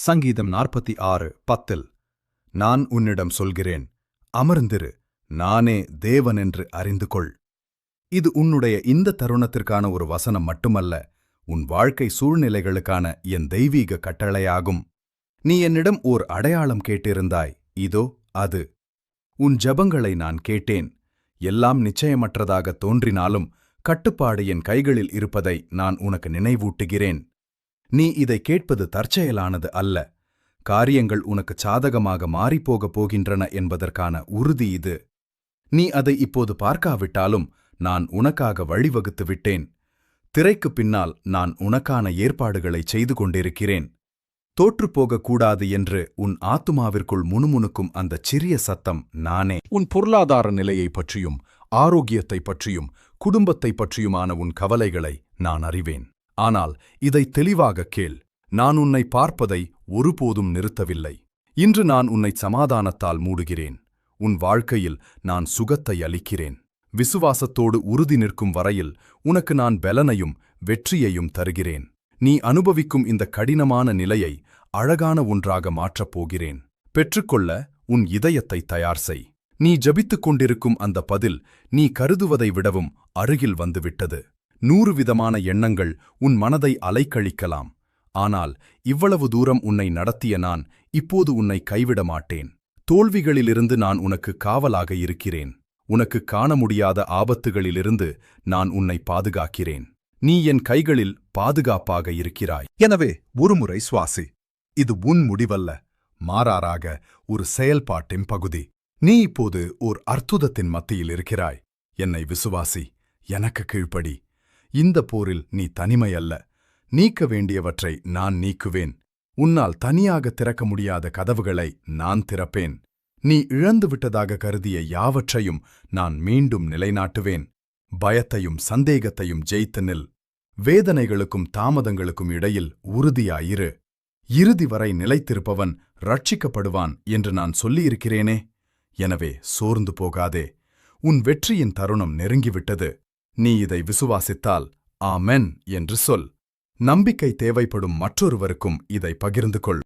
சங்கீதம் 46:10 நான் உன்னிடம் சொல்கிறேன், அமர்ந்திரு, நானே தேவனென்று அறிந்து கொள். இது உன்னுடைய இந்த தருணத்திற்கான ஒரு வசனம் மட்டுமல்ல, உன் வாழ்க்கை சூழ்நிலைகளுக்கான என் தெய்வீக கட்டளையாகும். நீ என்னிடம் ஓர் அடையாளம் கேட்டிருந்தாய், இதோ அது. உன் ஜெபங்களை நான் கேட்டேன். எல்லாம் நிச்சயமற்றதாக தோன்றினாலும் கட்டுப்பாடு என் கைகளில் இருப்பதை நான் உனக்கு நினைவூட்டுகிறேன். நீ இதை கேட்பது தற்செயலானது அல்ல. காரியங்கள் உனக்கு சாதகமாக மாறிப்போகப் போகின்றன என்பதற்கான உறுதி இது. நீ அதை இப்போது பார்க்காவிட்டாலும் நான் உனக்காக வழிவகுத்து விட்டேன். திரைக்குப் பின்னால் நான் உனக்கான ஏற்பாடுகளை செய்து கொண்டிருக்கிறேன். தோற்றுப்போகக்கூடாது என்று உன் ஆத்துமாவிற்குள் முணுமுணுக்கும் அந்தச் சிறிய சத்தம் நானே. உன் பொருளாதார நிலையைப் பற்றியும் ஆரோக்கியத்தைப் பற்றியும் குடும்பத்தைப் பற்றியுமான உன் கவலைகளை நான் அறிவேன். ஆனால் இதை தெளிவாகக் கேள். நான் உன்னை பார்ப்பதை ஒருபோதும் நிறுத்தவில்லை. இன்று நான் உன்னை சமாதானத்தால் மூடுகிறேன். உன் வாழ்க்கையில் நான் சுகத்தை அளிக்கிறேன். விசுவாசத்தோடு உறுதி நிற்கும் வரையில் உனக்கு நான் பெலனையும் வெற்றியையும் தருகிறேன். நீ அனுபவிக்கும் இந்த கடினமான நிலையை அழகான ஒன்றாக மாற்றப் போகிறேன். பெற்றுக்கொள்ள உன் இதயத்தை தயார் செய். நீ ஜபித்துக் கொண்டிருக்கும் அந்த பதில் நீ கருதுவதை விடவும் அருகில் வந்துவிட்டது. 100 விதமான எண்ணங்கள் உன் மனதை அலைக்கழிக்கலாம். ஆனால் இவ்வளவு தூரம் உன்னை நடத்திய நான் இப்போது உன்னை கைவிட மாட்டேன். தோல்விகளிலிருந்து நான் உனக்கு காவலாக இருக்கிறேன். உனக்கு காண முடியாத ஆபத்துகளிலிருந்து நான் உன்னை பாதுகாக்கிறேன். நீ என் கைகளில் பாதுகாப்பாக இருக்கிறாய். எனவே ஒருமுறை சுவாசி. இது உன் முடிவல்ல, மாறாக ஒரு செயல்பாட்டின் பகுதி. நீ இப்போது ஓர் அற்புதத்தின் மத்தியில் இருக்கிறாய். என்னை விசுவாசி, எனக்கு கீழ்ப்படி. இந்த போரில் நீ தனிமையல்ல. நீக்க வேண்டியவற்றை நான் நீக்குவேன். உன்னால் தனியாக திறக்க முடியாத கதவுகளை நான் திறப்பேன். நீ இழந்துவிட்டதாக கருதிய யாவற்றையும் நான் மீண்டும் நிலைநாட்டுவேன். பயத்தையும் சந்தேகத்தையும் ஜெயித்து நில். வேதனைகளுக்கும் தாமதங்களுக்கும் இடையில் உறுதியாயிரு. இறுதி வரை நிலைத்திருப்பவன் ரட்சிக்கப்படுவான் என்று நான் சொல்லியிருக்கிறேனே. எனவே சோர்ந்து போகாதே. உன் வெற்றியின் தருணம் நெருங்கிவிட்டது. நீ இதை விசுவாசித்தால் ஆமென் என்று சொல். நம்பிக்கை தேவைப்படும் மற்றொருவருக்கும் இதை பகிர்ந்து கொள்.